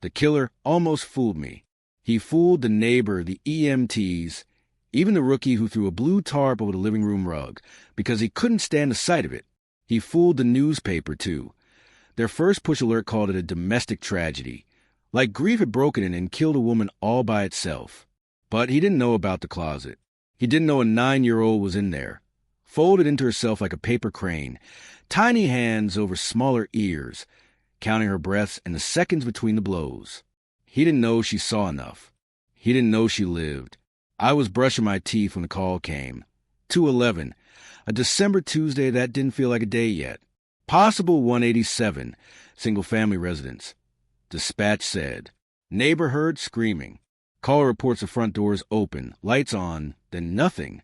The killer almost fooled me. He fooled the neighbor, the EMTs, even the rookie who threw a blue tarp over the living room rug because he couldn't stand the sight of it. He fooled the newspaper, too. Their first push alert called it a domestic tragedy, like grief had broken in and killed a woman all by itself. But he didn't know about the closet. He didn't know a 9-year-old was in there, folded into herself like a paper crane, tiny hands over smaller ears, counting her breaths and the seconds between the blows. He didn't know she saw enough. He didn't know she lived. I was brushing my teeth when the call came. 2:11, a December Tuesday that didn't feel like a day yet. Possible 187, single-family residence. Dispatch said. Neighbor heard screaming. Caller reports the front doors open, lights on, then nothing.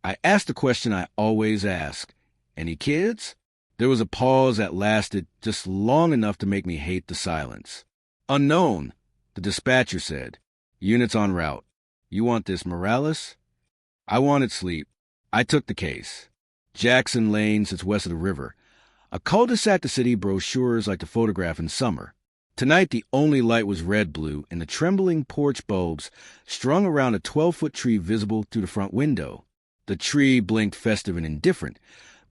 I asked the question I always ask. Any kids? There was a pause that lasted just long enough to make me hate the silence. Unknown, the dispatcher said. Units en route. You want this Morales? I wanted sleep. I took the case. Jackson Lane sits west of the river. A cul-de-sac to city brochures like the photograph in summer. Tonight the only light was red-blue and the trembling porch bulbs strung around a 12-foot tree visible through the front window. The tree blinked festive and indifferent,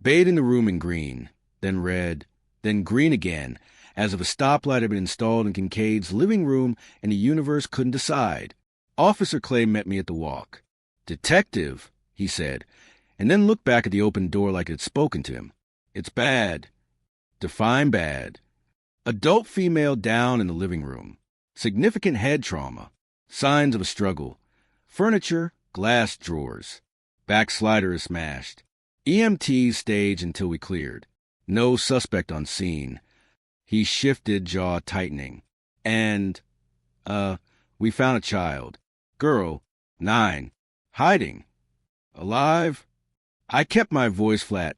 bathing the room in green, then red, then green again, as if a stoplight had been installed in Kincaid's living room and the universe couldn't decide. Officer Clay met me at the walk. Detective, he said, and then looked back at the open door like it had spoken to him. It's bad. Define bad. Adult female down in the living room. Significant head trauma. Signs of a struggle. Furniture, glass drawers. Backslider is smashed. EMTs staged until we cleared. No suspect on scene. He shifted, jaw tightening. And, we found a child. Girl, 9. Hiding. Alive? I kept my voice flat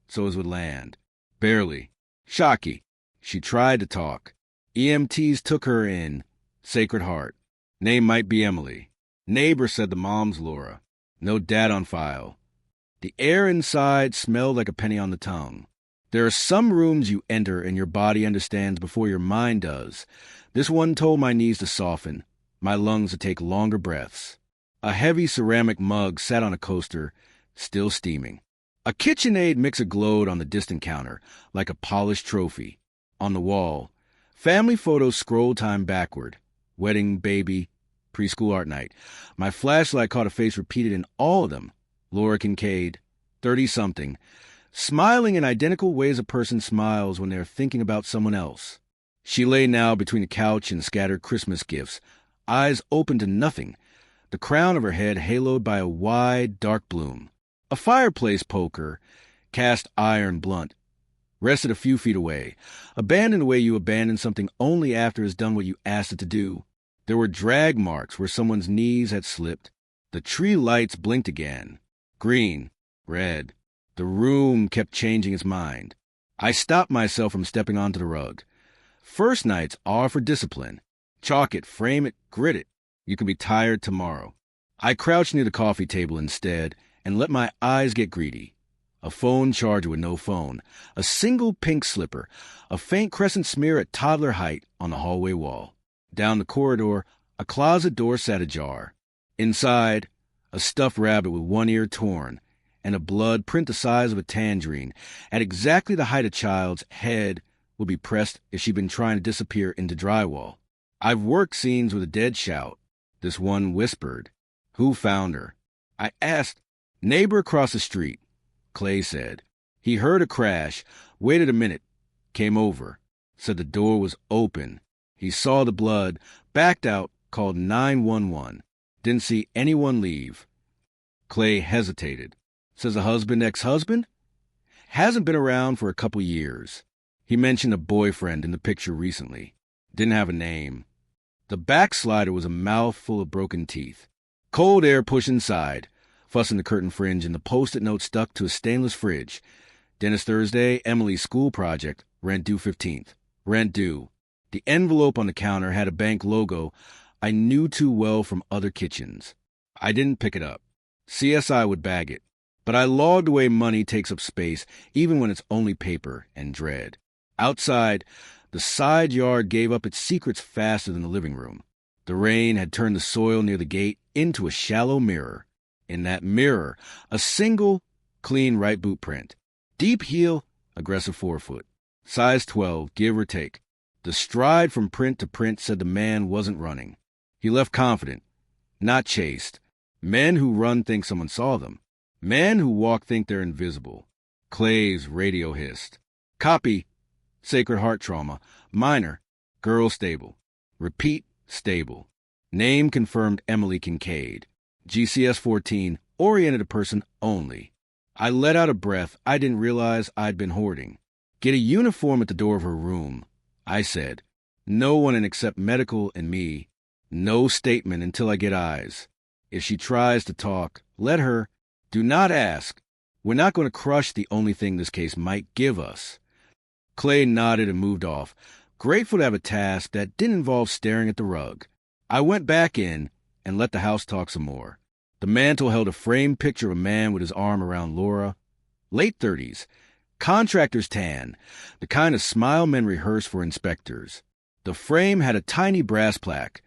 so as would land. Barely. Shocky. She tried to talk. EMTs took her in. Sacred Heart. Name might be Emily. Neighbor said the mom's Laura. No dad on file. The air inside smelled like a penny on the tongue. There are some rooms you enter and your body understands before your mind does. This one told my knees to soften, my lungs to take longer breaths. A heavy ceramic mug sat on a coaster, still steaming. A KitchenAid mixer glowed on the distant counter, like a polished trophy. On the wall, family photos scrolled time backward. Wedding, baby, preschool art night. My flashlight caught a face repeated in all of them. Laura Kincaid, 30-something, smiling in identical ways a person smiles when they're thinking about someone else. She lay now between the couch and scattered Christmas gifts, eyes open to nothing, the crown of her head haloed by a wide, dark bloom. A fireplace poker, cast iron blunt, rested a few feet away, abandoned the way you abandon something only after it's done what you asked it to do. There were drag marks where someone's knees had slipped. The tree lights blinked again. Green, red. The room kept changing its mind. I stopped myself from stepping onto the rug. First nights are for discipline. Chalk it, frame it, grit it. You can be tired tomorrow. I crouched near the coffee table instead and let my eyes get greedy. A phone charger with no phone, a single pink slipper, a faint crescent smear at toddler height on the hallway wall. Down the corridor, a closet door sat ajar. Inside, a stuffed rabbit with one ear torn, and a blood print the size of a tangerine, at exactly the height a child's head would be pressed if she'd been trying to disappear into drywall. I've worked scenes with a dead shout. This one whispered, "Who found her?" I asked. Neighbor across the street, Clay said. He heard a crash, waited a minute, came over, said the door was open. He saw the blood, backed out, called 911. Didn't see anyone leave. Clay hesitated. Says a husband, ex-husband? Hasn't been around for a couple years. He mentioned a boyfriend in the picture recently. Didn't have a name. The backslider was a mouthful of broken teeth. Cold air pushed inside, fussing the curtain fringe and the post-it note stuck to a stainless fridge. Dennis Thursday, Emily's school project, rent due 15th. Rent due. The envelope on the counter had a bank logo I knew too well from other kitchens. I didn't pick it up. CSI would bag it. But I logged away money takes up space, even when it's only paper and dread. Outside, The side yard gave up its secrets faster than the living room. The rain had turned the soil near the gate into a shallow mirror. In that mirror, a single, clean right boot print. Deep heel, aggressive forefoot. Size 12, give or take. The stride from print to print said the man wasn't running. He left confident, not chased. Men who run think someone saw them. Men who walk think they're invisible. Clay's radio hissed. Copy, Sacred Heart trauma. Minor, girl stable. Repeat, stable. Name confirmed Emily Kincaid. GCS 14, oriented to person only. I let out a breath I didn't realize I'd been hoarding. Get a uniform at the door of her room, I said. No one in except medical and me. No statement until I get eyes. If she tries to talk, let her. Do not ask. We're not going to crush the only thing this case might give us. Clay nodded and moved off, grateful to have a task that didn't involve staring at the rug. I went back in and let the house talk some more. The mantel held a framed picture of a man with his arm around Laura. Late 30s. Contractor's tan, the kind of smile men rehearse for inspectors. The frame had a tiny brass plaque.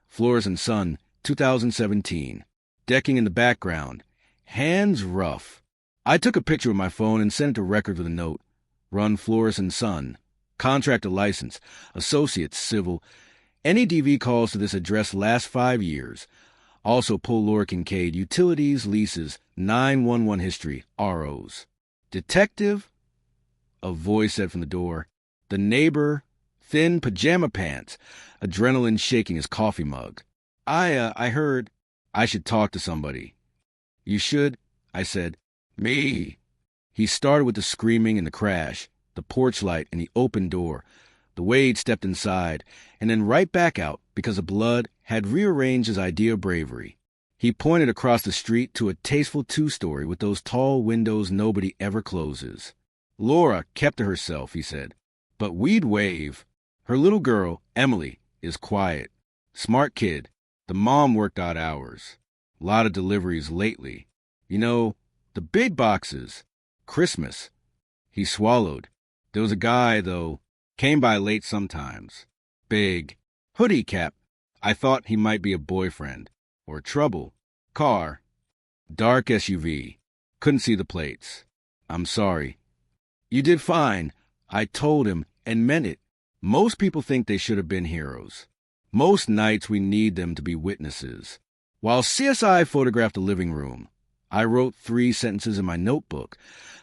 Flores and Son, 2017. Decking in the background. Hands rough. I took a picture with my phone and sent it to Records with a note. Run Flores and Son. Contractor license. Associates, civil. Any DV calls to this address last 5 years. Also pull Laura Kincaid. Utilities, leases, 911 history, ROs. Detective? A voice said from the door. The neighbor, thin pajama pants, adrenaline shaking his coffee mug. I heard I should talk to somebody. You should, I said. Me. He started with the screaming and the crash, the porch light and the open door, the way he'd stepped inside, and then right back out because the blood had rearranged his idea of bravery. He pointed across the street to a tasteful two-story with those tall windows nobody ever closes. Laura kept to herself, he said. But we'd wave. Her little girl, Emily, is quiet. Smart kid. The mom worked odd hours. Lot of deliveries lately. You know, the big boxes. Christmas. He swallowed. There was a guy, though, came by late sometimes. Big. Hoodie cap. I thought he might be a boyfriend. Or trouble. Car. Dark SUV. Couldn't see the plates. I'm sorry. You did fine. I told him, and meant it. Most people think they should have been heroes. Most nights we need them to be witnesses. While CSI photographed the living room, I wrote 3 sentences in my notebook,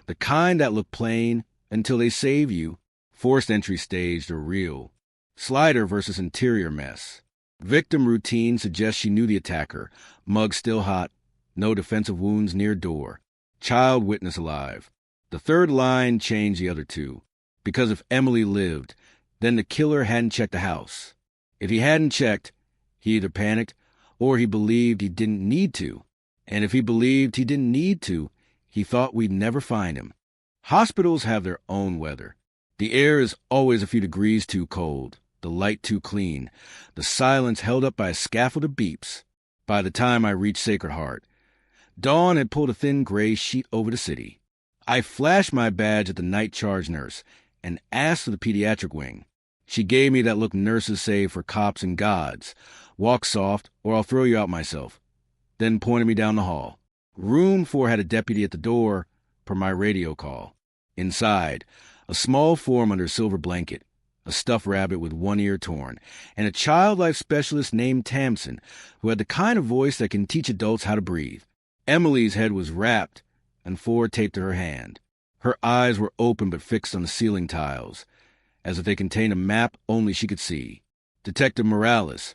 the kind that look plain until they save you. Forced entry staged or real. Slider versus interior mess. Victim routine suggests she knew the attacker. Mug still hot. No defensive wounds near door. Child witness alive. The third line changed the other 2. Because if Emily lived, then the killer hadn't checked the house. If he hadn't checked, he either panicked or he believed he didn't need to. And if he believed he didn't need to, he thought we'd never find him. Hospitals have their own weather. The air is always a few degrees too cold, the light too clean, the silence held up by a scaffold of beeps. By the time I reached Sacred Heart, dawn had pulled a thin gray sheet over the city. I flashed my badge at the night charge nurse and asked for the pediatric wing. She gave me that look nurses say for cops and gods. Walk soft, or I'll throw you out myself. Then pointed me down the hall. Room 4 had a deputy at the door, per my radio call. Inside, a small form under a silver blanket, a stuffed rabbit with one ear torn, and a child life specialist named Tamsin, who had the kind of voice that can teach adults how to breathe. Emily's head was wrapped and 4 taped to her hand. Her eyes were open but fixed on the ceiling tiles, as if they contained a map only she could see. Detective Morales,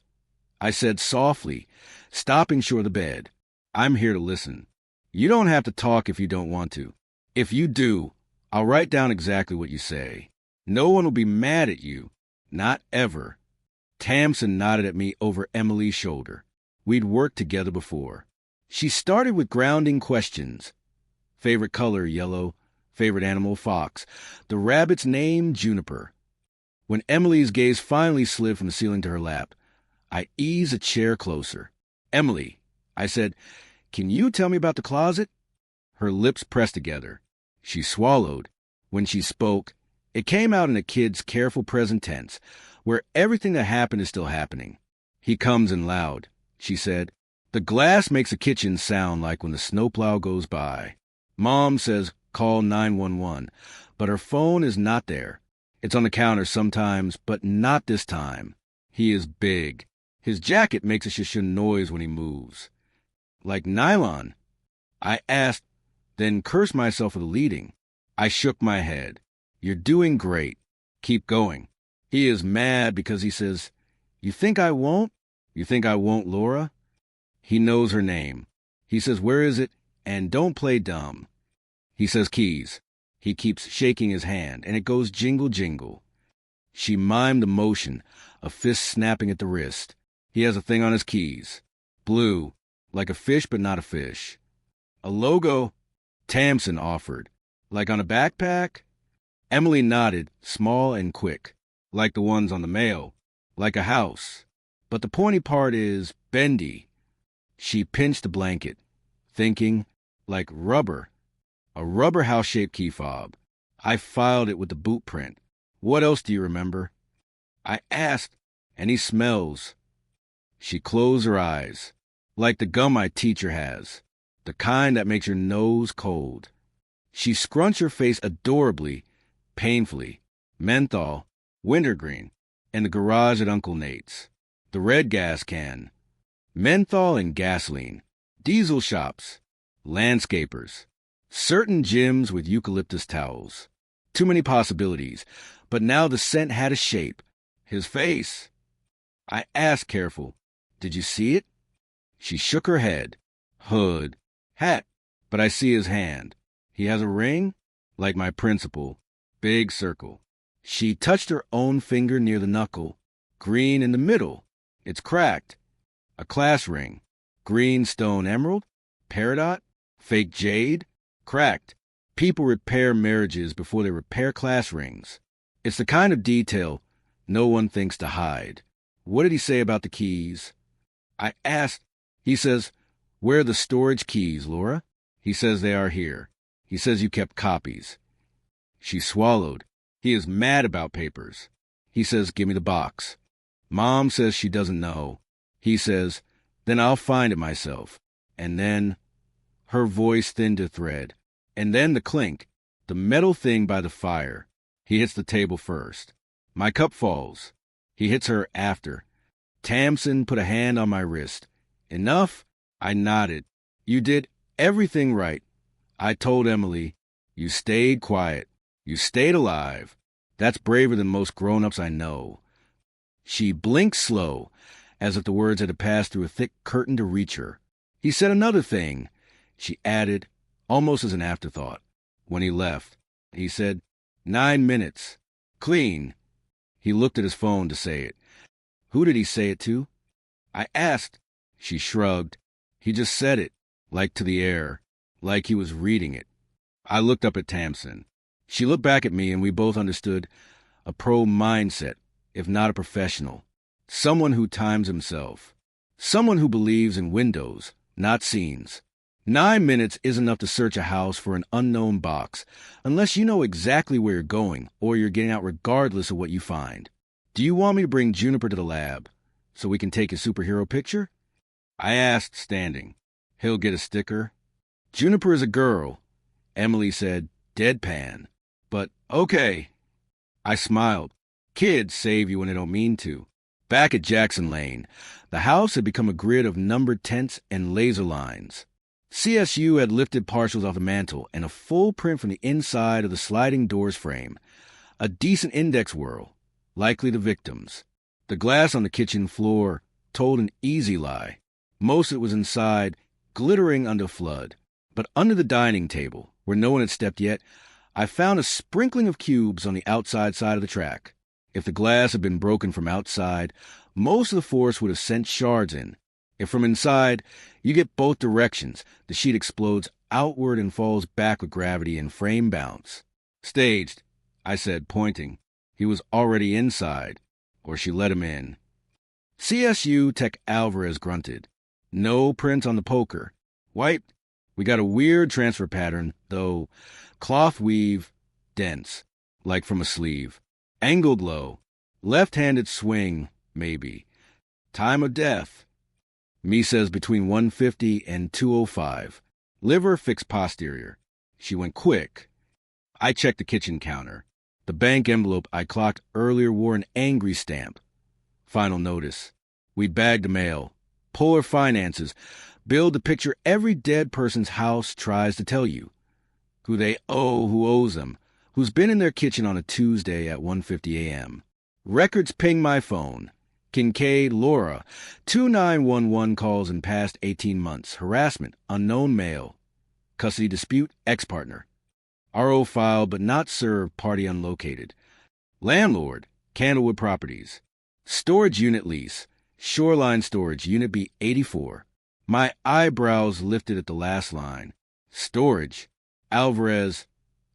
I said softly, stopping short of the bed. I'm here to listen. You don't have to talk if you don't want to. If you do, I'll write down exactly what you say. No one will be mad at you. Not ever. Tamsin nodded at me over Emily's shoulder. We'd worked together before. She started with grounding questions. Favorite color, yellow. Favorite animal, fox. The rabbit's name, Juniper. When Emily's gaze finally slid from the ceiling to her lap, I eased a chair closer. Emily, I said, can you tell me about the closet? Her lips pressed together. She swallowed. When she spoke, It came out in a kid's careful present tense, where everything that happened is still happening. He comes in loud, she said. The glass makes the kitchen sound like when the snowplow goes by. Mom says, call 911, but her phone is not there. It's on the counter sometimes, but not this time. He is big. His jacket makes a shushin noise when he moves. Like nylon. I asked, then cursed myself for the leading. I shook my head. You're doing great. Keep going. He is mad because he says, you think I won't? You think I won't, Laura? He knows her name. He says, where is it? And don't play dumb. He says keys. He keeps shaking his hand, and it goes jingle, jingle. She mimed the motion, a fist snapping at the wrist. He has a thing on his keys. Blue, like a fish but not a fish. A logo, Tamsin offered. Like on a backpack? Emily nodded, small and quick. Like the ones on the mail. Like a house. But the pointy part is bendy. She pinched the blanket, thinking, like rubber. A rubber house-shaped key fob. I filed it with the boot print. What else do you remember? I asked, and he smells. She closed her eyes, like the gum my teacher has, the kind that makes your nose cold. She scrunched her face adorably, painfully. Menthol, wintergreen, and the garage at Uncle Nate's. The red gas can. Menthol and gasoline. Diesel shops. Landscapers. Certain gyms with eucalyptus towels. Too many possibilities, but now the scent had a shape. His face. I asked careful, did you see it? She shook her head. Hood. Hat. But I see his hand. He has a ring? Like my principal. Big circle. She touched her own finger near the knuckle. Green in the middle. It's cracked. A class ring. Green stone emerald? Peridot? Fake jade? Cracked. People repair marriages before they repair class rings. It's the kind of detail no one thinks to hide. What did he say about the keys? I asked. He says, where are the storage keys, Laura? He says they are here. He says you kept copies. She swallowed. He is mad about papers. He says, give me the box. Mom says she doesn't know. He says, then I'll find it myself. And then, her voice thinned to thread. And then the clink, the metal thing by the fire. He hits the table first. My cup falls. He hits her after. Tamsin put a hand on my wrist. Enough? I nodded. You did everything right. I told Emily, you stayed quiet. You stayed alive. That's braver than most grown-ups I know. She blinked slow, as if the words had to pass through a thick curtain to reach her. He said another thing, she added, almost as an afterthought. When he left, he said, 9 minutes. Clean. He looked at his phone to say it. Who did he say it to? I asked. She shrugged. He just said it, like to the air, like he was reading it. I looked up at Tamsin. She looked back at me, and we both understood a pro mindset, if not a professional. Someone who times himself. Someone who believes in windows, not scenes. 9 minutes isn't enough to search a house for an unknown box, unless you know exactly where you're going, or you're getting out regardless of what you find. Do you want me to bring Juniper to the lab, so we can take his superhero picture? I asked, standing. He'll get a sticker. Juniper is a girl, Emily said, deadpan. But, okay. I smiled. Kids save you when they don't mean to. Back at Jackson Lane, the house had become a grid of numbered tents and laser lines. CSU had lifted partials off the mantel and a full print from the inside of the sliding doors frame. A decent index whirl, likely the victims. The glass on the kitchen floor told an easy lie. Most of it was inside, glittering under flood. But under the dining table, where no one had stepped yet, I found a sprinkling of cubes on the outside side of the track. If the glass had been broken from outside, most of the force would have sent shards in. If from inside, you get both directions, the sheet explodes outward and falls back with gravity and frame bounce. Staged, I said, pointing. He was already inside, or she let him in. CSU Tech Alvarez grunted. No print on the poker. Wiped. We got a weird transfer pattern, though. Cloth weave, dense. like from a sleeve. Angled low. Left-handed swing, maybe. Time of death. Me says between 150 and 205. Liver fixed posterior. She went quick. I checked the kitchen counter. The bank envelope I clocked earlier wore an angry stamp. Final notice. We bagged the mail. Polar finances. Build the picture every dead person's house tries to tell you. Who they owe, who owes them. Who's been in their kitchen on a Tuesday at 1:50 a.m. Records ping my phone. Kincaid, Laura. 2911 calls in past 18 months. Harassment. Unknown male. Custody dispute. Ex-partner. RO filed but not served. Party unlocated. Landlord. Candlewood Properties. Storage unit lease. Shoreline Storage. Unit B 84. My eyebrows lifted at the last line. Storage. Alvarez.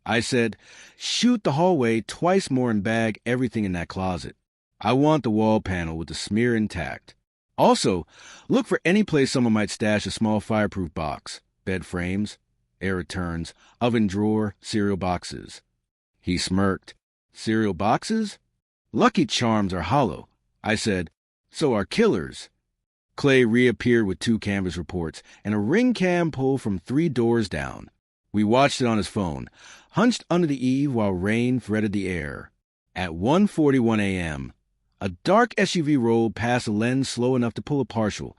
I said, shoot the hallway twice more and bag everything in that closet. I want the wall panel with the smear intact. Also, look for any place someone might stash a small fireproof box. Bed frames, air returns, oven drawer, cereal boxes. He smirked. Cereal boxes? Lucky Charms are hollow. I said, so are killers. Clay reappeared with 2 canvas reports and a ring cam pull from 3 doors down. We watched it on his phone, hunched under the eave while rain threaded the air. At 1:41 a.m., a dark SUV rolled past a lens slow enough to pull a partial.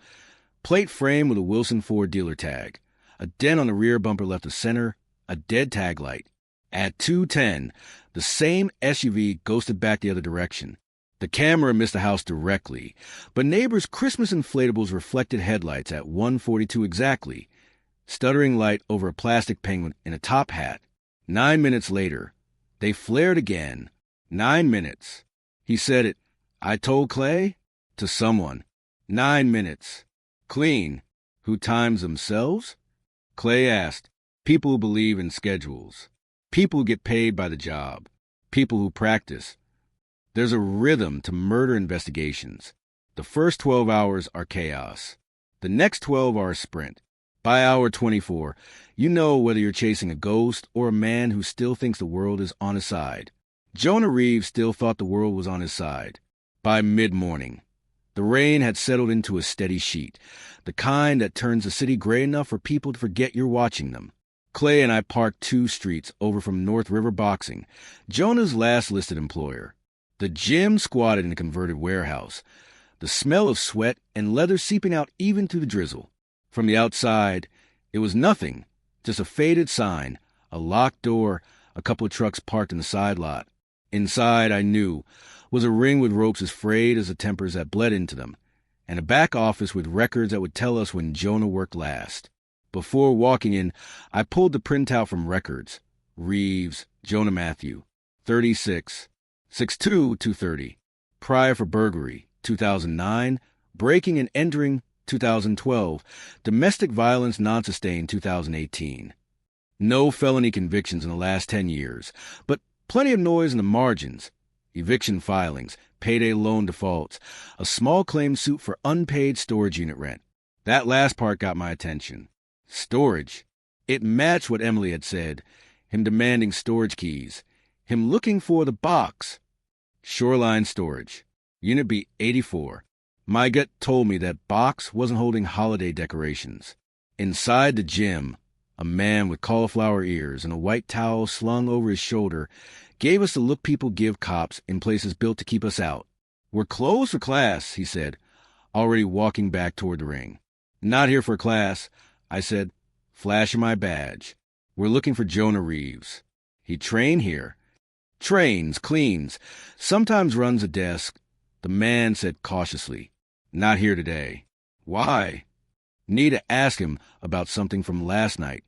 Plate frame with a Wilson Ford dealer tag. A dent on the rear bumper left of center, a dead tag light. At 2:10, the same SUV ghosted back the other direction. The camera missed the house directly, but neighbors' Christmas inflatables reflected headlights at 1:42 exactly. Stuttering light over a plastic penguin in a top hat. 9 minutes later, they flared again. 9 minutes. He said it. I told Clay? To someone. 9 minutes. Clean. Who times themselves? Clay asked. People who believe in schedules. People who get paid by the job. People who practice. There's a rhythm to murder investigations. The first 12 hours are chaos. The next 12 are a sprint. By hour 24, you know whether you're chasing a ghost or a man who still thinks the world is on his side. Jonah Reeves still thought the world was on his side. By mid-morning, the rain had settled into a steady sheet, the kind that turns the city gray enough for people to forget you're watching them. Clay and I parked 2 streets over from North River Boxing, Jonah's last listed employer. The gym squatted in a converted warehouse, the smell of sweat and leather seeping out even through the drizzle. From the outside, it was nothing, just a faded sign, a locked door, a couple of trucks parked in the side lot. Inside, I knew, was a ring with ropes as frayed as the tempers that bled into them, and a back office with records that would tell us when Jonah worked last. Before walking in, I pulled the printout from records. Reeves, Jonah Matthew, 36, 6'2", 230. Prior for burglary, 2009. Breaking and entering, 2012. Domestic violence non-sustained, 2018. No felony convictions in the last 10 years, but plenty of noise in the margins. Eviction filings, payday loan defaults, a small claim suit for unpaid storage unit rent. That last part got my attention. Storage. It matched what Emily had said. Him demanding storage keys. Him looking for the box. Shoreline Storage. Unit B 84. My gut told me that box wasn't holding holiday decorations. Inside the gym, a man with cauliflower ears and a white towel slung over his shoulder gave us the look people give cops in places built to keep us out. We're closed for class, he said, already walking back toward the ring. Not here for class, I said, flashing my badge. We're looking for Jonah Reeves. He trained here. Trains, cleans, sometimes runs a desk. The man said cautiously, not here today. Why? Need to ask him about something from last night.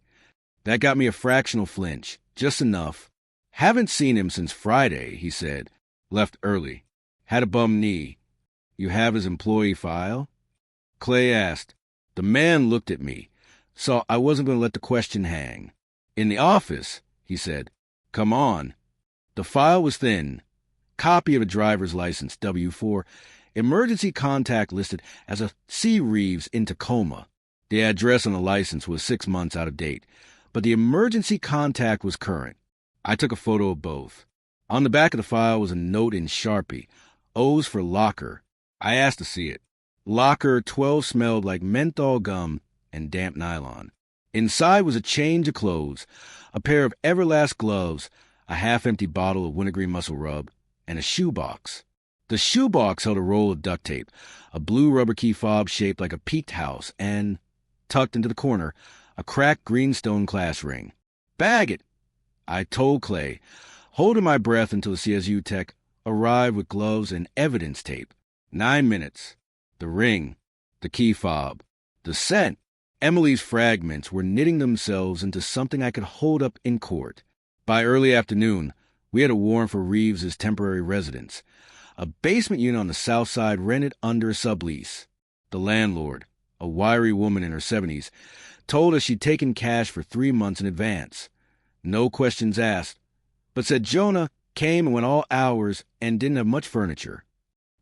That got me a fractional flinch, just enough. Haven't seen him since Friday, he said. Left early. Had a bum knee. You have his employee file? Clay asked. The man looked at me, saw I wasn't going to let the question hang. In the office, he said. Come on. The file was thin. Copy of a driver's license, W4. Emergency contact listed as a C. Reeves in Tacoma. The address on the license was 6 months out of date, but the emergency contact was current. I took a photo of both. On the back of the file was a note in Sharpie. O's for locker. I asked to see it. Locker 12 smelled like menthol gum and damp nylon. Inside was a change of clothes, a pair of Everlast gloves, a half-empty bottle of Wintergreen Muscle Rub, and a shoebox. The shoebox held a roll of duct tape, a blue rubber key fob shaped like a peaked house, and, tucked into the corner, a cracked greenstone class ring. "Bag it," I told Clay, holding my breath until the CSU tech arrived with gloves and evidence tape. 9 minutes. The ring, the key fob, the scent. Emily's fragments were knitting themselves into something I could hold up in court. By early afternoon, we had a warrant for Reeves's temporary residence, a basement unit on the south side rented under a sublease. The landlord, a wiry woman in her 70s, told us she'd taken cash for 3 months in advance. No questions asked, but said Jonah came and went all hours and didn't have much furniture.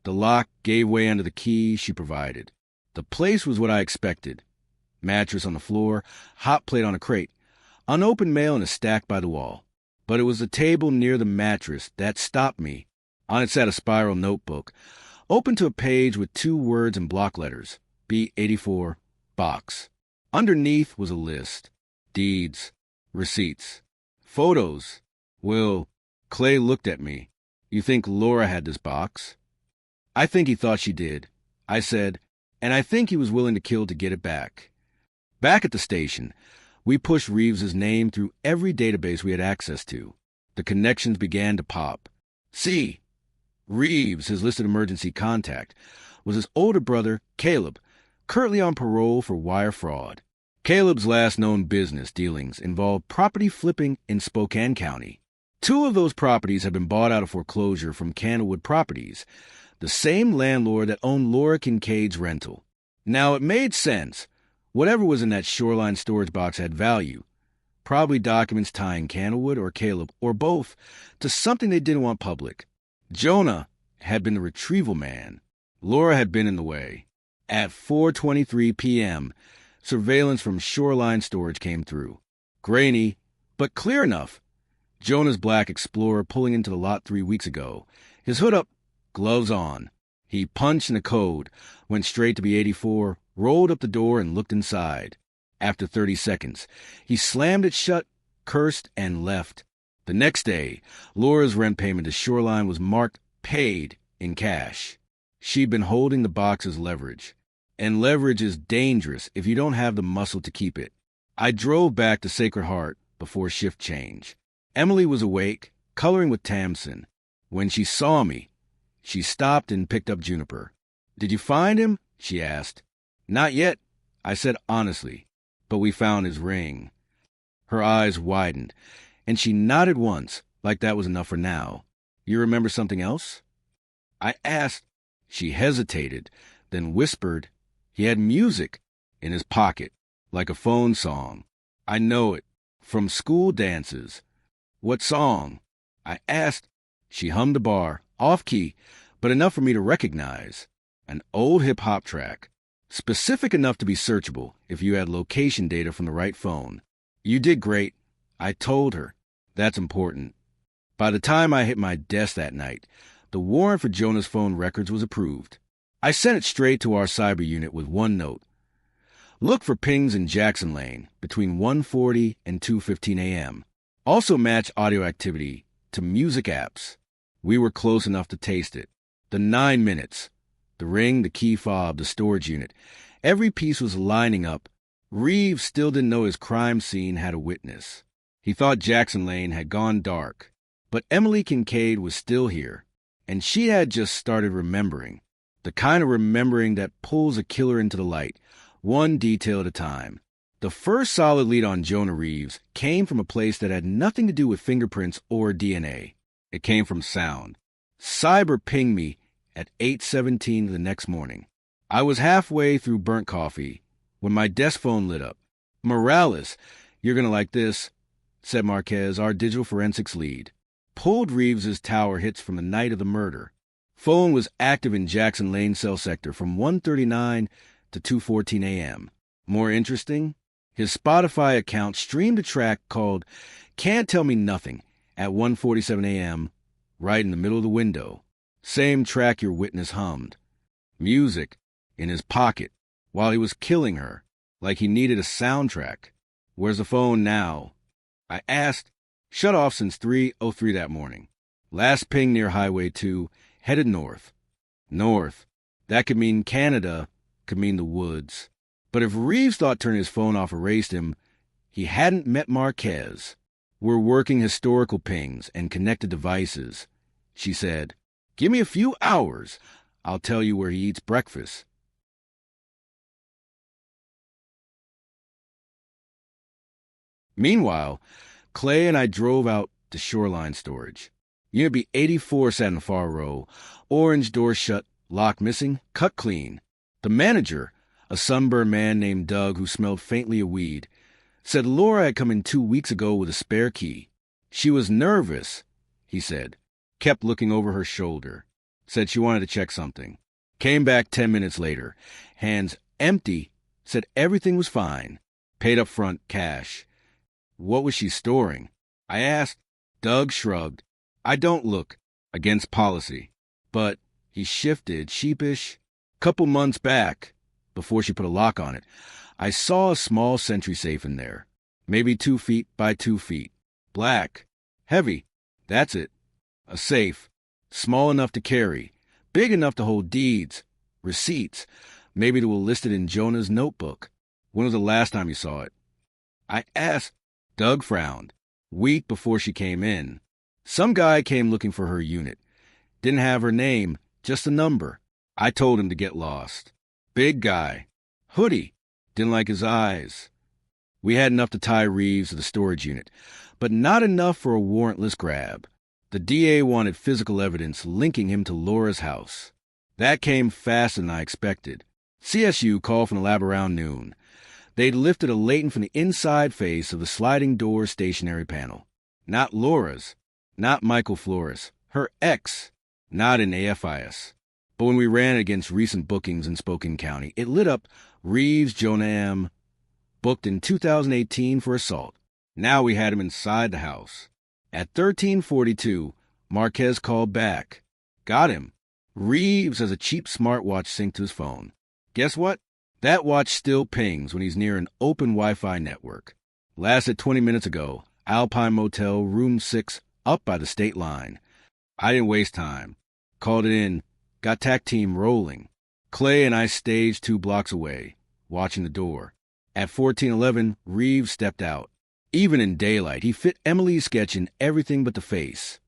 The lock gave way under the key she provided. The place was what I expected. Mattress on the floor, hot plate on a crate, unopened mail in a stack by the wall. But it was the table near the mattress that stopped me. On it sat a spiral notebook, open to a page with 2 words in block letters, B84, box. Underneath was a list. Deeds, receipts, photos. Will, Clay looked at me. "You think Laura had this box?" "I think he thought she did," I said, "and I think he was willing to kill to get it back." Back at the station, we pushed Reeves's name through every database we had access to. The connections began to pop. See, Reeves, his listed emergency contact, was his older brother, Caleb, currently on parole for wire fraud. Caleb's last known business dealings involved property flipping in Spokane County. 2 of those properties had been bought out of foreclosure from Candlewood Properties, the same landlord that owned Laura Kincaid's rental. Now, it made sense. Whatever was in that Shoreline storage box had value. Probably documents tying Candlewood or Caleb, or both, to something they didn't want public. Jonah had been the retrieval man. Laura had been in the way. At 4:23 p.m., surveillance from Shoreline Storage came through. Grainy, but clear enough. Jonah's black Explorer pulling into the lot 3 weeks ago. His hood up, gloves on. He punched in a code, went straight to B84, rolled up the door and looked inside. After 30 seconds, he slammed it shut, cursed, and left. The next day, Laura's rent payment to Shoreline was marked paid in cash. She'd been holding the box as leverage. And leverage is dangerous if you don't have the muscle to keep it. I drove back to Sacred Heart before shift change. Emily was awake, coloring with Tamsin. When she saw me, she stopped and picked up Juniper. "Did you find him?" she asked. "Not yet," I said honestly, "but we found his ring." Her eyes widened, and she nodded once, like that was enough for now. "You remember something else?" I asked. She hesitated, then whispered, "He had music in his pocket, like a phone song. I know it, from school dances." "What song?" I asked. She hummed a bar, off-key, but enough for me to recognize. An old hip-hop track, specific enough to be searchable if you had location data from the right phone. "You did great," I told her. That's important. By the time I hit my desk that night, the warrant for Jonah's phone records was approved. I sent it straight to our cyber unit with one note. Look for pings in Jackson Lane between 1:40 and 2:15 a.m. Also match audio activity to music apps. We were close enough to taste it. The 9 minutes. The ring, the key fob, the storage unit. Every piece was lining up. Reeves still didn't know his crime scene had a witness. He thought Jackson Lane had gone dark. But Emily Kincaid was still here, and she had just started remembering. The kind of remembering that pulls a killer into the light, one detail at a time. The first solid lead on Jonah Reeves came from a place that had nothing to do with fingerprints or DNA. It came from sound. Cyber pinged me at 8:17 the next morning. I was halfway through burnt coffee when my desk phone lit up. "Morales, you're going to like this," said Marquez, our digital forensics lead. Pulled Reeves's tower hits from the night of the murder. Phone was active in Jackson Lane cell sector from 1:39 to 2:14 a.m. More interesting, his Spotify account streamed a track called Can't Tell Me Nothing at 1:47 a.m. right in the middle of the window. Same track your witness hummed. Music in his pocket while he was killing her, like he needed a soundtrack. Where's the phone now? I asked. Shut off since 3:03 that morning. Last ping near Highway 2, headed north. North. That could mean Canada, could mean the woods. But if Reeves thought turning his phone off erased him, he hadn't met Marquez. We're working historical pings and connected devices. She said, give me a few hours. I'll tell you where he eats breakfast. Meanwhile, Clay and I drove out to Shoreline Storage. Unit B-84 sat in the far row. Orange door shut, lock missing, cut clean. The manager, a sunburned man named Doug who smelled faintly of weed, said Laura had come in 2 weeks ago with a spare key. She was nervous, he said. Kept looking over her shoulder. Said she wanted to check something. Came back 10 minutes later. Hands empty. Said everything was fine. Paid up front, cash. What was she storing? I asked. Doug shrugged. I don't look. Against policy. But he shifted, sheepish. Couple months back, before she put a lock on it, I saw a small sentry safe in there. Maybe 2 feet by 2 feet. Black. Heavy. That's it. A safe. Small enough to carry. Big enough to hold deeds. Receipts. Maybe to list it in Jonah's notebook. When was the last time you saw it? I asked. Doug frowned. Week before she came in. Some guy came looking for her unit. Didn't have her name, just a number. I told him to get lost. Big guy. Hoodie. Didn't like his eyes. We had enough to tie Reeves to the storage unit, but not enough for a warrantless grab. The DA wanted physical evidence linking him to Laura's house. That came faster than I expected. CSU called from the lab around noon. They'd lifted a latent from the inside face of the sliding door stationary panel. Not Laura's. Not Michael Flores. Her ex. Not in AFIS. But when we ran against recent bookings in Spokane County, it lit up Reeves Jonah M. booked in 2018 for assault. Now we had him inside the house. At 13:42, Marquez called back. Got him. Reeves has a cheap smartwatch synced to his phone. Guess what? That watch still pings when he's near an open Wi-Fi network. Lasted 20 minutes ago. Alpine Motel, room 6, up by the state line. I didn't waste time. Called it in. Got TAC team rolling. Clay and I staged 2 blocks away, watching the door. At 14:11, Reeves stepped out. Even in daylight, he fit Emily's sketch in everything but the face.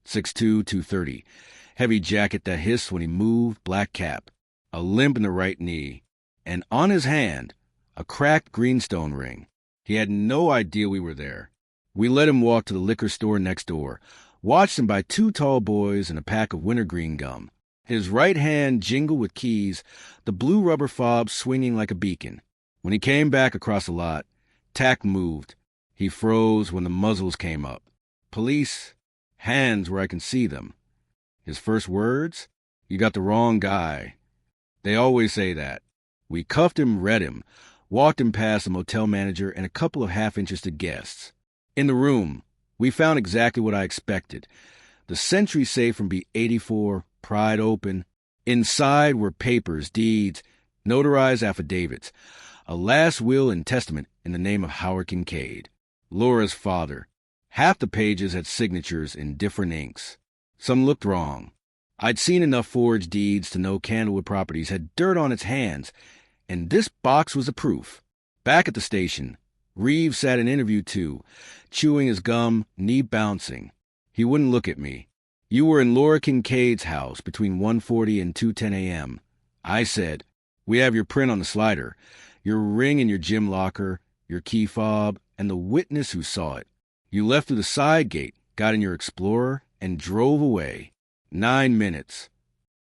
6'2", 230. Heavy jacket that hissed when he moved, black cap. A limp in the right knee. And on his hand, a cracked greenstone ring. He had no idea we were there. We let him walk to the liquor store next door, watched him buy 2 tall boys and a pack of wintergreen gum. His right hand jingled with keys, the blue rubber fob swinging like a beacon. When he came back across the lot, TAC moved. He froze when the muzzles came up. Police, hands where I can see them. His first words? You got the wrong guy. They always say that. We cuffed him, read him, walked him past the motel manager and a couple of half-interested guests. In the room, we found exactly what I expected. The sentry safe from B-84, pried open. Inside were papers, deeds, notarized affidavits, a last will and testament in the name of Howard Kincaid, Laura's father. Half the pages had signatures in different inks. Some looked wrong. I'd seen enough forged deeds to know Candlewood Properties had dirt on its hands, and this box was the proof. Back at the station, Reeves sat in interview 2, chewing his gum, knee bouncing. He wouldn't look at me. You were in Laura Kincaid's house between 1:40 and 2:10 a.m. I said, we have your print on the slider, your ring in your gym locker, your key fob, and the witness who saw it. You left through the side gate, got in your Explorer, and drove away. 9 minutes.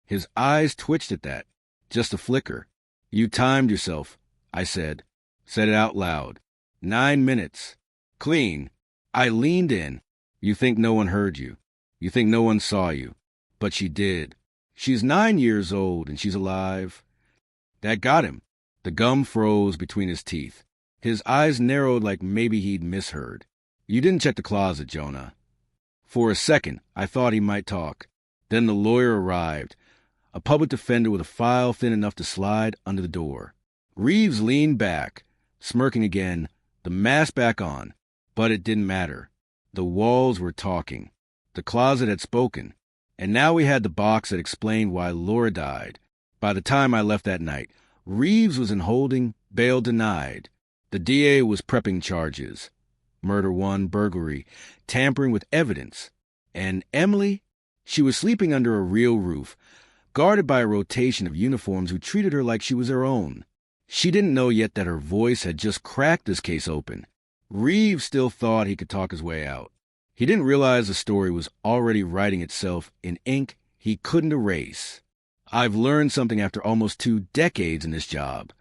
His eyes twitched at that. Just a flicker. You timed yourself, I said. Said it out loud. 9 minutes. Clean. I leaned in. You think no one heard you. You think no one saw you. But she did. She's 9 years old and she's alive. That got him. The gum froze between his teeth. His eyes narrowed like maybe he'd misheard. You didn't check the closet, Jonah. For a second, I thought he might talk. Then the lawyer arrived, a public defender with a file thin enough to slide under the door. Reeves leaned back, smirking again, the mask back on. But it didn't matter. The walls were talking. The closet had spoken. And now we had the box that explained why Laura died. By the time I left that night, Reeves was in holding, bail denied. The DA was prepping charges. Murder 1, burglary, tampering with evidence. And Emily? She was sleeping under a real roof, guarded by a rotation of uniforms who treated her like she was their own. She didn't know yet that her voice had just cracked this case open. Reeves still thought he could talk his way out. He didn't realize the story was already writing itself in ink he couldn't erase. I've learned something after almost 2 decades in this job.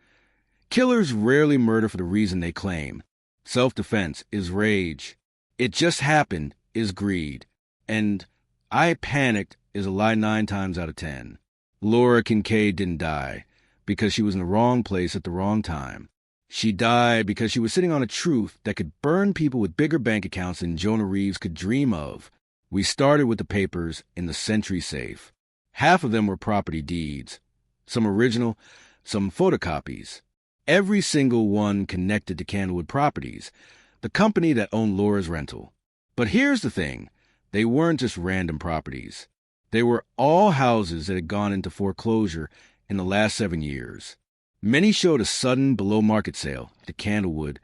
Killers rarely murder for the reason they claim. Self-defense is rage. It just happened is greed. And I panicked is a lie 9 times out of 10. Laura Kincaid didn't die because she was in the wrong place at the wrong time. She died because she was sitting on a truth that could burn people with bigger bank accounts than Jonah Reeves could dream of. We started with the papers in the Century safe. Half of them were property deeds. Some original, some photocopies. Every single one connected to Candlewood Properties, the company that owned Laura's rental. But here's the thing. They weren't just random properties. They were all houses that had gone into foreclosure in the last 7 years. Many showed a sudden below-market sale to Candlewood,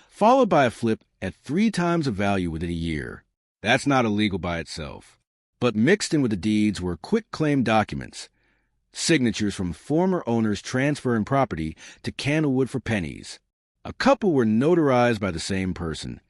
followed by a flip at 3 times the value within a year. That's not illegal by itself. But mixed in with the deeds were quitclaim documents, signatures from former owners transferring property to Candlewood for pennies. A couple were notarized by the same person,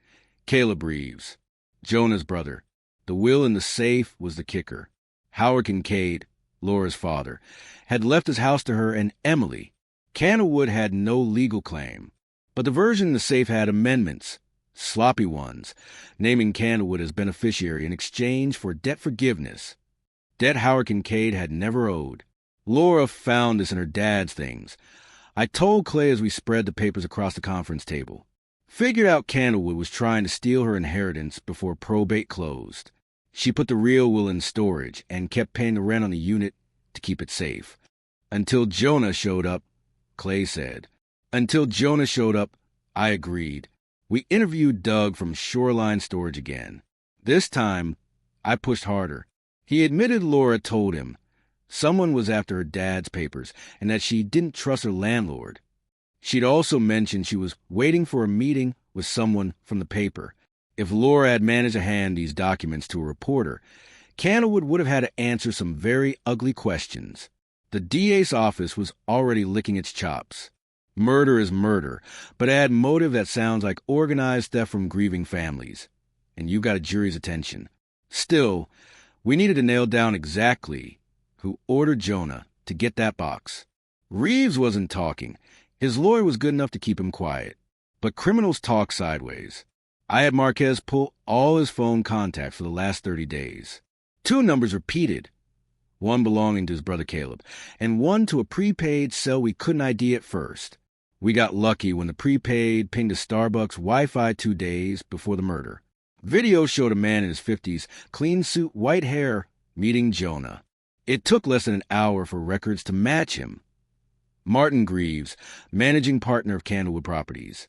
Caleb Reeves, Jonah's brother. The will in the safe was the kicker. Howard Kincaid, Laura's father, had left his house to her and Emily. Candlewood had no legal claim, but the version in the safe had amendments, sloppy ones, naming Candlewood as beneficiary in exchange for debt forgiveness, debt Howard Kincaid had never owed. Laura found this in her dad's things. I told Clay as we spread the papers across the conference table. Figured out Candlewood was trying to steal her inheritance before probate closed. She put the real will in storage and kept paying the rent on the unit to keep it safe. Until Jonah showed up, Clay said. Until Jonah showed up, I agreed. We interviewed Doug from Shoreline Storage again. This time, I pushed harder. He admitted Laura told him someone was after her dad's papers and that she didn't trust her landlord. She'd also mentioned she was waiting for a meeting with someone from the paper. If Laura had managed to hand these documents to a reporter, Candlewood would have had to answer some very ugly questions. The DA's office was already licking its chops. Murder is murder, but add motive that sounds like organized theft from grieving families. And you got a jury's attention. Still, we needed to nail down exactly who ordered Jonah to get that box. Reeves wasn't talking. His lawyer was good enough to keep him quiet. But criminals talk sideways. I had Marquez pull all his phone contacts for the last 30 days. 2 numbers repeated. One belonging to his brother Caleb, and one to a prepaid cell we couldn't ID at first. We got lucky when the prepaid pinged a Starbucks Wi-Fi 2 days before the murder. Video showed a man in his 50s, clean suit, white hair, meeting Jonah. It took less than an hour for records to match him. Martin Greaves, managing partner of Candlewood Properties.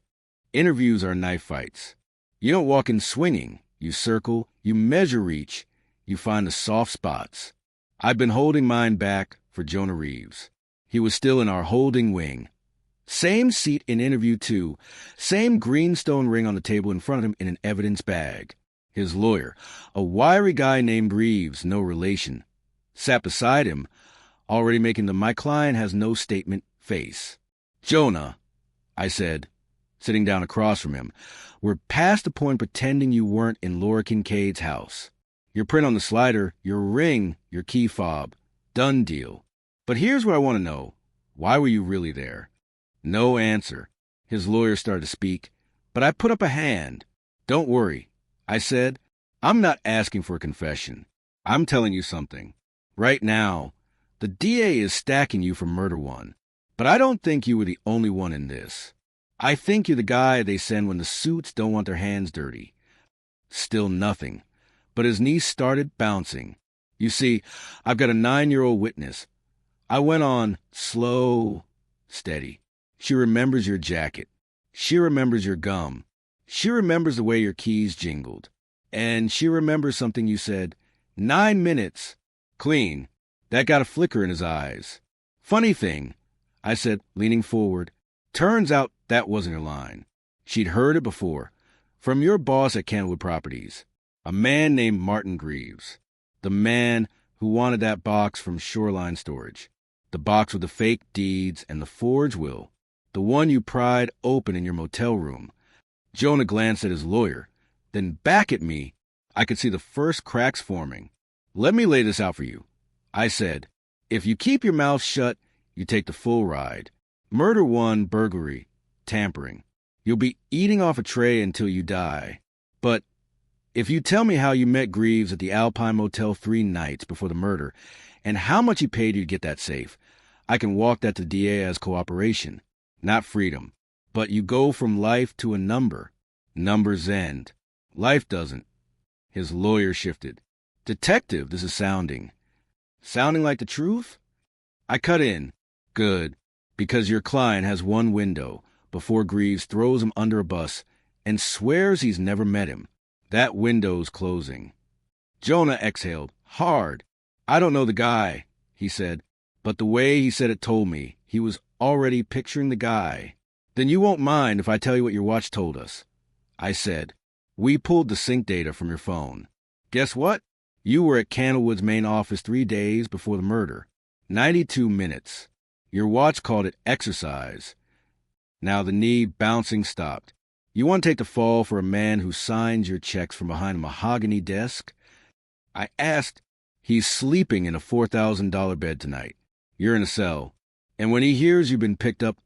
Interviews are knife fights. You don't walk in swinging. You circle, you measure reach, you find the soft spots. I've been holding mine back for Jonah Reeves. He was still in our holding wing. Same seat in interview 2, same greenstone ring on the table in front of him in an evidence bag. His lawyer, a wiry guy named Reeves, no relation, sat beside him, already making the "my client has no statement" face. Jonah, I said, sitting down across from him, we're past the point pretending you weren't in Laura Kincaid's house. Your print on the slider, your ring, your key fob. Done deal. But here's what I want to know. Why were you really there? No answer. His lawyer started to speak, but I put up a hand. Don't worry, I said. I'm not asking for a confession. I'm telling you something. Right now, the DA is stacking you for murder 1. But I don't think you were the only one in this. I think you're the guy they send when the suits don't want their hands dirty. Still nothing. but his knee started bouncing. You see, I've got a 9-year-old witness. I went on, slow, steady. She remembers your jacket. She remembers your gum. She remembers the way your keys jingled. And she remembers something you said. 9 minutes. Clean. That got a flicker in his eyes. Funny thing, I said, leaning forward. Turns out that wasn't her line. She'd heard it before. From your boss at Candlewood Properties. A man named Martin Greaves. The man who wanted that box from Shoreline Storage. The box with the fake deeds and the forged will. The one you pried open in your motel room. Jonah glanced at his lawyer. Then back at me, I could see the first cracks forming. Let me lay this out for you. I said, if you keep your mouth shut, you take the full ride. Murder 1, burglary, tampering. You'll be eating off a tray until you die. But if you tell me how you met Greaves at the Alpine Motel 3 nights before the murder, and how much he paid you to get that safe, I can walk that to the DA as cooperation, not freedom. But you go from life to a number. Numbers end. Life doesn't. His lawyer shifted. Detective, this is sounding. Sounding like the truth? I cut in. Good. Because your client has one window before Greaves throws him under a bus and swears he's never met him. That window's closing. Jonah exhaled. Hard. I don't know the guy, he said, but the way he said it told me he was already picturing the guy. Then you won't mind if I tell you what your watch told us. I said, we pulled the sync data from your phone. Guess what? You were at Candlewood's main office 3 days before the murder. 92 minutes. Your watch called it exercise. Now the knee bouncing stopped. You want to take the fall for a man who signs your checks from behind a mahogany desk? I asked. He's sleeping in a $4,000 bed tonight. You're in a cell. And when he hears you've been picked up,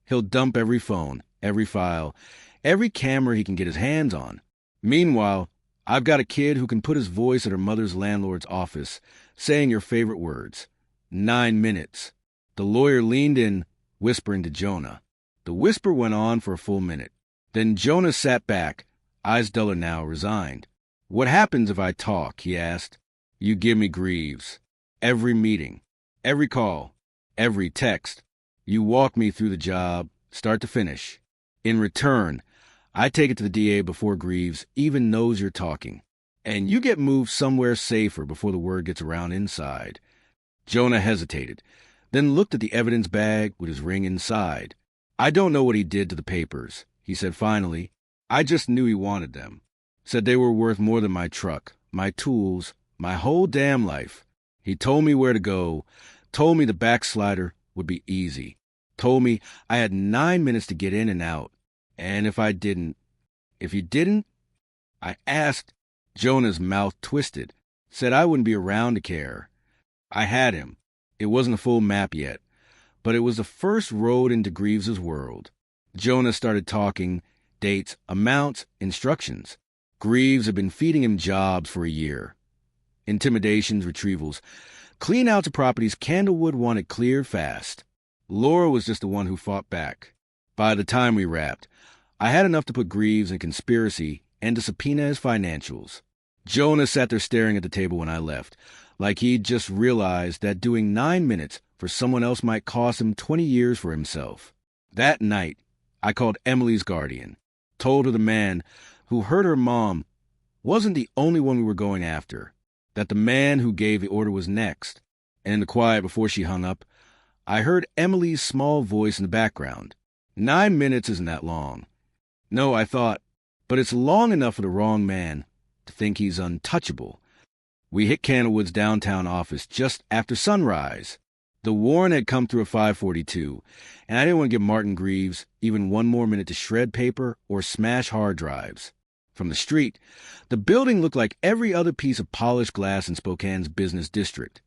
he'll dump every phone, every file, every camera he can get his hands on. Meanwhile, I've got a kid who can put his voice at her mother's landlord's office, saying your favorite words. 9 minutes. The lawyer leaned in, whispering to Jonah. The whisper went on for a full minute. Then Jonah sat back, eyes duller now, resigned. What happens if I talk? He asked. You give me Greaves. Every meeting, every call, every text. You walk me through the job, start to finish. In return, I take it to the DA before Greaves even knows you're talking. And you get moved somewhere safer before the word gets around inside. Jonah hesitated, then looked at the evidence bag with his ring inside. I don't know what he did to the papers, he said finally. I just knew he wanted them. Said they were worth more than my truck, my tools, my whole damn life. He told me where to go, told me the backslider would be easy, told me I had 9 minutes to get in and out. And if you didn't, I asked. Jonah's mouth twisted, said I wouldn't be around to care. I had him. It wasn't a full map yet, but it was the first road into Greaves's world. Jonah started talking, dates, amounts, instructions. Greaves had been feeding him jobs for a year. Intimidations, retrievals, clean-outs of properties Candlewood wanted cleared fast. Laura was just the one who fought back. By the time we wrapped, I had enough to put Greaves in conspiracy and to subpoena his financials. Jonah sat there staring at the table when I left, like he'd just realized that doing 9 minutes for someone else might cost him 20 years for himself. That night, I called Emily's guardian, told her the man who hurt her mom wasn't the only one we were going after, that the man who gave the order was next. And in the quiet before she hung up, I heard Emily's small voice in the background. 9 minutes isn't that long. No, I thought, but it's long enough for the wrong man to think he's untouchable. We hit Candlewood's downtown office just after sunrise. The warrant had come through a 542, and I didn't want to give Martin Greaves even one more minute to shred paper or smash hard drives. From the street, the building looked like every other piece of polished glass in Spokane's business district.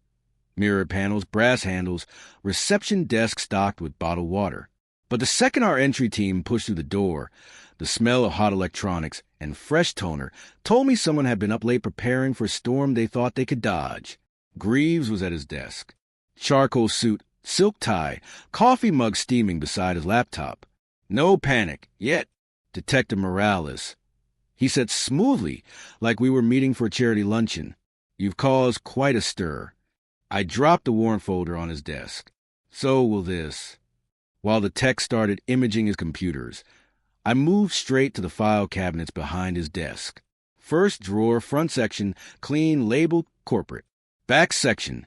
Mirror panels, brass handles, reception desk stocked with bottled water. But the second our entry team pushed through the door, the smell of hot electronics and fresh toner told me someone had been up late preparing for a storm they thought they could dodge. Greaves was at his desk. Charcoal suit, silk tie, coffee mug steaming beside his laptop. No panic, yet. Detective Morales. He said smoothly, like we were meeting for a charity luncheon, "You've caused quite a stir." I dropped the warrant folder on his desk. "So will this." While the tech started imaging his computers, I moved straight to the file cabinets behind his desk. First drawer, front section, clean, labeled corporate. Back section,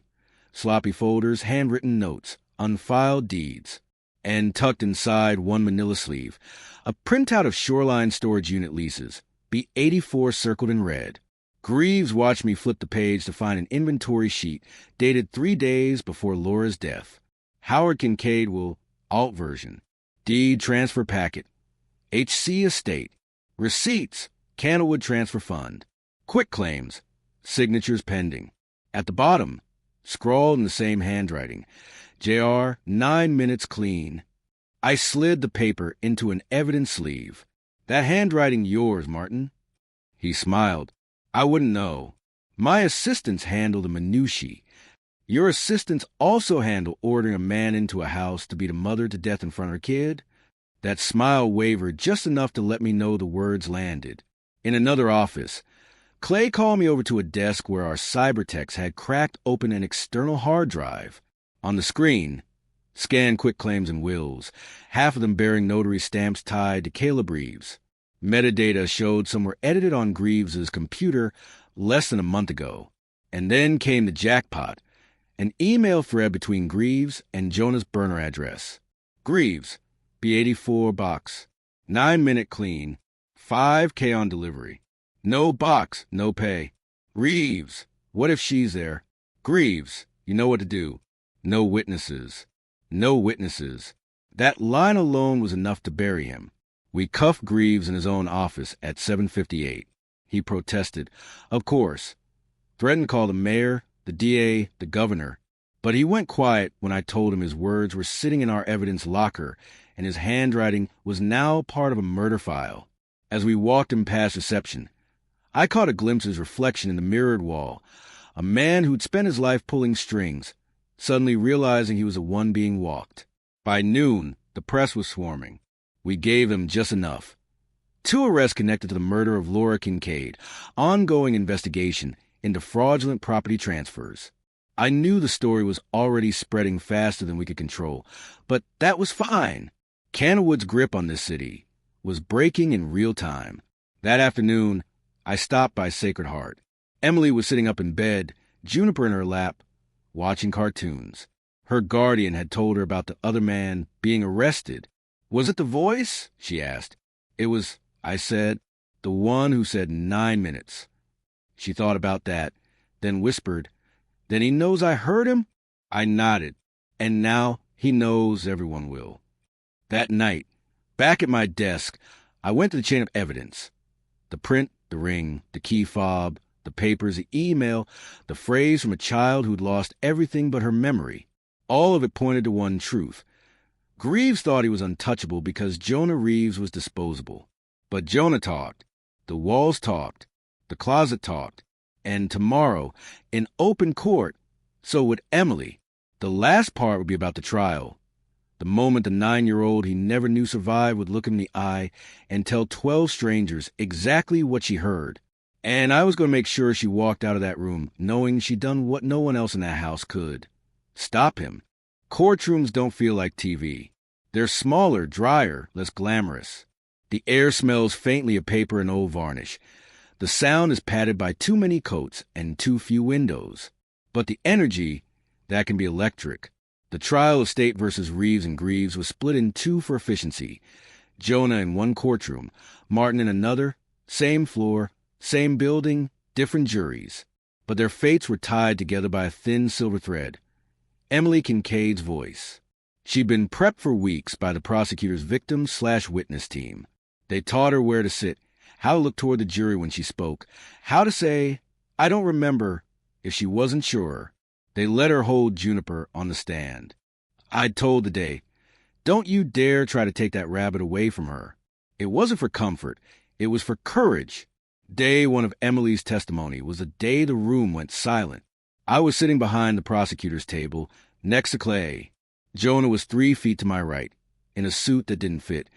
sloppy folders, handwritten notes, unfiled deeds. And tucked inside one manila sleeve, a printout of Shoreline Storage Unit leases, B84 circled in red. Greaves watched me flip the page to find an inventory sheet dated 3 days before Laura's death. Howard Kincaid will, alt version, deed transfer packet, HC estate, receipts, Candlewood Transfer Fund, quick claims, signatures pending. At the bottom, scrawled in the same handwriting, JR, 9 minutes clean. I slid the paper into an evidence sleeve. "That handwriting yours, Martin?" He smiled. "I wouldn't know. My assistants handle the minutiae. Your assistants also handle ordering a man into a house to beat a mother to death in front of her kid?" That smile wavered just enough to let me know the words landed. In another office, Clay called me over to a desk where our cybertechs had cracked open an external hard drive. On the screen, scanned quitclaims and wills, half of them bearing notary stamps tied to Caleb Reeves. Metadata showed some were edited on Greaves's computer less than a month ago. And then came the jackpot, an email thread between Greaves and Jonah's burner address. Greaves, B84 box, 9 minute clean, $5K on delivery. No box, no pay. Reeves, what if she's there? Greaves, you know what to do. No witnesses. No witnesses. That line alone was enough to bury him. We cuffed Greaves in his own office at 7:58. He protested. Of course. Threatened to call the mayor, the DA, the governor. But he went quiet when I told him his words were sitting in our evidence locker and his handwriting was now part of a murder file. As we walked him past reception, I caught a glimpse of his reflection in the mirrored wall, a man who'd spent his life pulling strings, suddenly realizing he was the one being walked. By noon, the press was swarming. We gave him just enough. 2 arrests connected to the murder of Laura Kincaid, ongoing investigation into fraudulent property transfers. I knew the story was already spreading faster than we could control, but that was fine. Candlewood's grip on this city was breaking in real time. That afternoon, I stopped by Sacred Heart. Emily was sitting up in bed, Juniper in her lap, watching cartoons. Her guardian had told her about the other man being arrested. "Was it the voice?" she asked. "It was," I said, "the one who said 9 minutes." She thought about that, then whispered, "Then he knows I heard him?" I nodded. "And now he knows everyone will." That night, back at my desk, I went to the chain of evidence. The print, the ring, the key fob, the papers, the email, the phrase from a child who'd lost everything but her memory. All of it pointed to one truth. Greaves thought he was untouchable because Jonah Reeves was disposable. But Jonah talked. The walls talked. The closet talked. And tomorrow, in open court, so would Emily. The last part would be about the trial. The moment the 9-year-old he never knew survived would look him in the eye and tell 12 strangers exactly what she heard. And I was going to make sure she walked out of that room knowing she'd done what no one else in that house could. Stop him. Courtrooms don't feel like TV. They're smaller, drier, less glamorous. The air smells faintly of paper and old varnish. The sound is padded by too many coats and too few windows. But the energy, that can be electric. The trial of State versus Reeves and Greaves was split in 2 for efficiency. Jonah in one courtroom, Martin in another, same floor, same building, different juries. But their fates were tied together by a thin silver thread. Emily Kincaid's voice. She'd been prepped for weeks by the prosecutor's victim/witness team. They taught her where to sit, how to look toward the jury when she spoke, how to say, "I don't remember," if she wasn't sure. They let her hold Juniper on the stand. I'd told the day, "Don't you dare try to take that rabbit away from her." It wasn't for comfort. It was for courage. Day 1 of Emily's testimony was the day the room went silent. I was sitting behind the prosecutor's table, next to Clay. Jonah was 3 feet to my right, in a suit that didn't fit,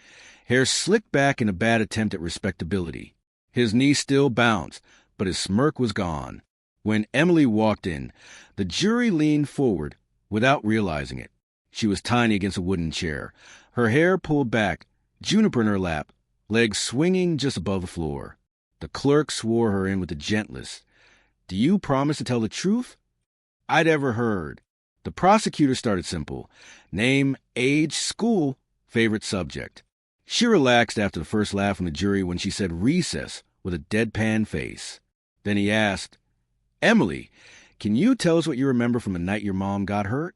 hair slicked back in a bad attempt at respectability. His knee still bounced, but his smirk was gone. When Emily walked in, the jury leaned forward without realizing it. She was tiny against a wooden chair, her hair pulled back, juniper in her lap, legs swinging just above the floor. The clerk swore her in with the gentlest. "Do you promise to tell the truth?" I'd ever heard. The prosecutor started simple. Name, age, school, favorite subject. She relaxed after the first laugh from the jury when she said recess with a deadpan face. Then he asked, "Emily, can you tell us what you remember from the night your mom got hurt?"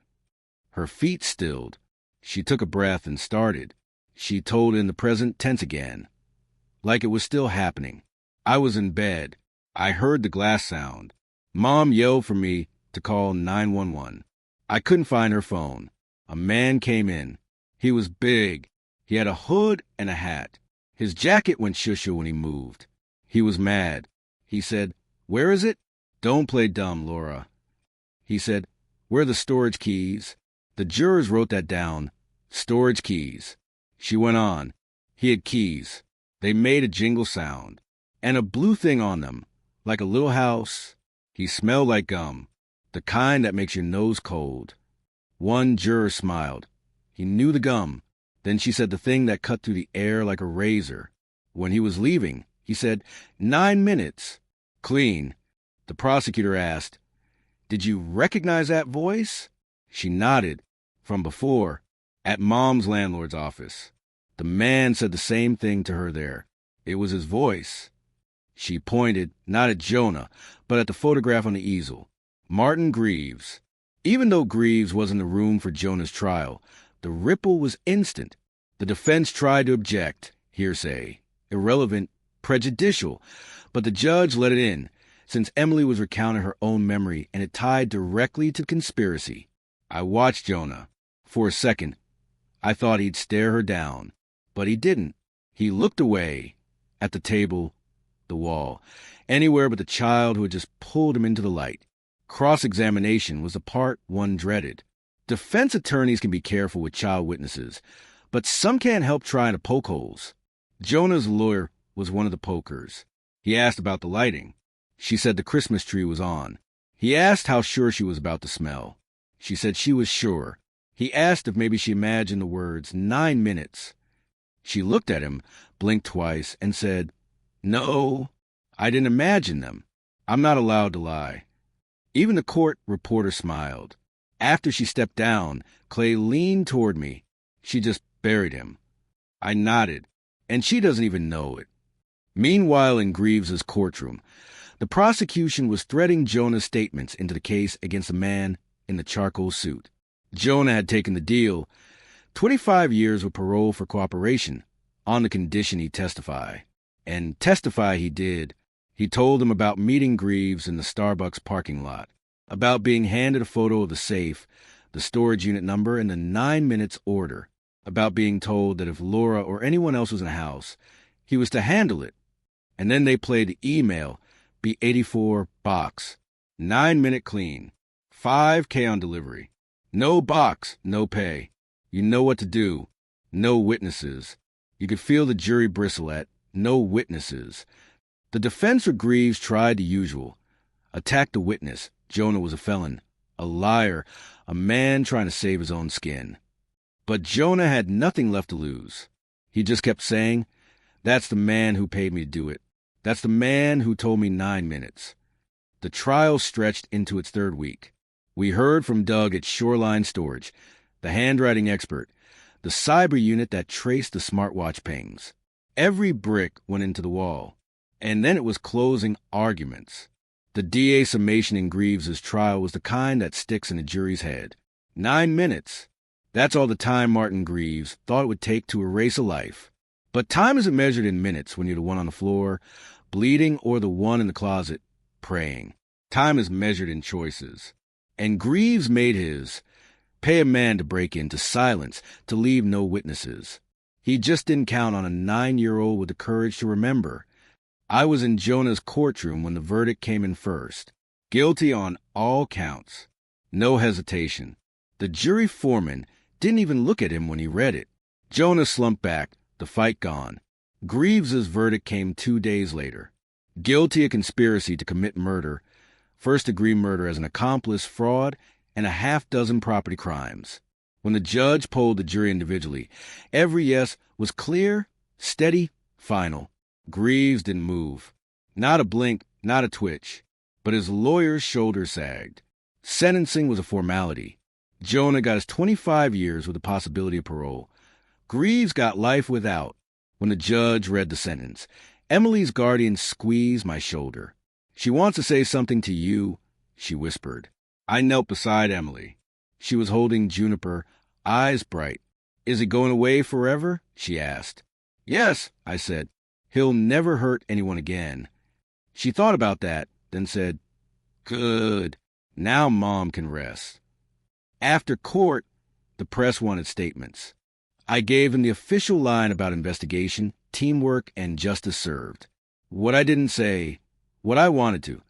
Her feet stilled. She took a breath and started. She told in the present tense again, like it was still happening. "I was in bed. I heard the glass sound. Mom yelled for me to call 911. I couldn't find her phone. A man came in. He was big. He had a hood and a hat. His jacket went shusha when he moved. He was mad. He said, 'Where is it?' 'Don't play dumb, Laura.' He said, 'Where are the storage keys?' The jurors wrote that down. Storage keys. She went on. He had keys. They made a jingle sound. And a blue thing on them, like a little house. He smelled like gum, the kind that makes your nose cold." One juror smiled. He knew the gum. Then she said the thing that cut through the air like a razor. When he was leaving, he said, 9 minutes. Clean. The prosecutor asked, "Did you recognize that voice?" She nodded. From before, at Mom's landlord's office. The man said the same thing to her there. It was his voice. She pointed, not at Jonah, but at the photograph on the easel. Martin Greaves. Even though Greaves was in the room for Jonah's trial, the ripple was instant. The defense tried to object, hearsay, irrelevant, prejudicial, but the judge let it in, since Emily was recounting her own memory and it tied directly to conspiracy. I watched Jonah. For a second, I thought he'd stare her down, but he didn't. He looked away, at the table, the wall, anywhere but the child who had just pulled him into the light. Cross-examination was the part one dreaded. Defense attorneys can be careful with child witnesses, but some can't help trying to poke holes. Jonah's lawyer was one of the pokers. He asked about the lighting. She said the Christmas tree was on. He asked how sure she was about the smell. She said she was sure. He asked if maybe she imagined the words 9 minutes. She looked at him, blinked twice, and said, "No, I didn't imagine them. I'm not allowed to lie." Even the court reporter smiled. After she stepped down, Clay leaned toward me. She just buried him. I nodded, and she doesn't even know it. Meanwhile, in Greaves's courtroom, the prosecution was threading Jonah's statements into the case against the man in the charcoal suit. Jonah had taken the deal, 25 years with parole for cooperation, on the condition he testify. And testify he did. He told them about meeting Greaves in the Starbucks parking lot, about being handed a photo of the safe, the storage unit number, and the 9 minutes order, about being told that if Laura or anyone else was in the house, he was to handle it. And then they played the email, B84 box, 9-minute clean, $5K on delivery. No box, no pay. You know what to do. No witnesses. You could feel the jury bristle at no witnesses. The defense for Greaves tried the usual. Attacked the witness. Jonah was a felon, a liar, a man trying to save his own skin. But Jonah had nothing left to lose. He just kept saying, "That's the man who paid me to do it. That's the man who told me 9 minutes." The trial stretched into its third week. We heard from Doug at Shoreline Storage, the handwriting expert, the cyber unit that traced the smartwatch pings. Every brick went into the wall. And then it was closing arguments. The DA summation in Greaves's trial was the kind that sticks in a jury's head. 9 minutes. That's all the time Martin Greaves thought it would take to erase a life. But time isn't measured in minutes when you're the one on the floor, bleeding, or the one in the closet, praying. Time is measured in choices. And Greaves made his. Pay a man to break into silence, to leave no witnesses. He just didn't count on a 9-year-old with the courage to remember. I was in Jonah's courtroom when the verdict came in first. Guilty on all counts. No hesitation. The jury foreman didn't even look at him when he read it. Jonah slumped back, the fight gone. Greaves's verdict came 2 days later. Guilty of conspiracy to commit murder, first-degree murder as an accomplice, fraud, and a half-dozen property crimes. When the judge polled the jury individually, every yes was clear, steady, final. Greaves didn't move. Not a blink, not a twitch. But his lawyer's shoulders sagged. Sentencing was a formality. Jonah got his 25 years with the possibility of parole. Greaves got life without. When the judge read the sentence, Emily's guardian squeezed my shoulder. "She wants to say something to you," she whispered. I knelt beside Emily. She was holding Juniper, eyes bright. "Is he going away forever?" she asked. "Yes," I said. "He'll never hurt anyone again." She thought about that, then said, "Good. Now Mom can rest." After court, the press wanted statements. I gave them the official line about investigation, teamwork, and justice served. What I didn't say, what I wanted to,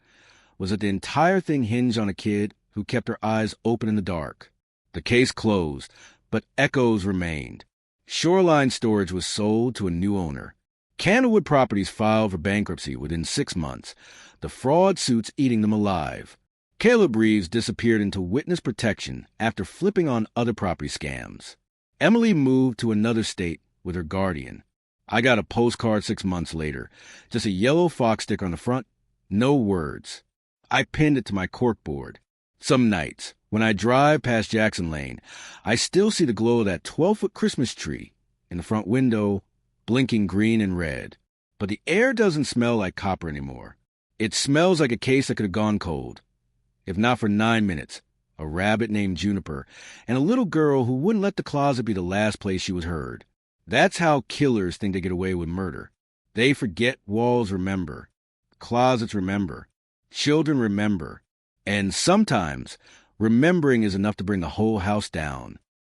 was that the entire thing hinged on a kid who kept her eyes open in the dark. The case closed, but echoes remained. Shoreline Storage was sold to a new owner. Candlewood Properties filed for bankruptcy within 6 months, the fraud suits eating them alive. Caleb Reeves disappeared into witness protection after flipping on other property scams. Emily moved to another state with her guardian. I got a postcard 6 months later, just a yellow fox sticker on the front, no words. I pinned it to my corkboard. Some nights, when I drive past Jackson Lane, I still see the glow of that 12-foot Christmas tree in the front window, blinking green and red. But the air doesn't smell like copper anymore. It smells like a case that could have gone cold. If not for 9 minutes, a rabbit named Juniper, and a little girl who wouldn't let the closet be the last place she was heard. That's how killers think they get away with murder. They forget walls remember. Closets remember. Children remember. And sometimes, remembering is enough to bring the whole house down.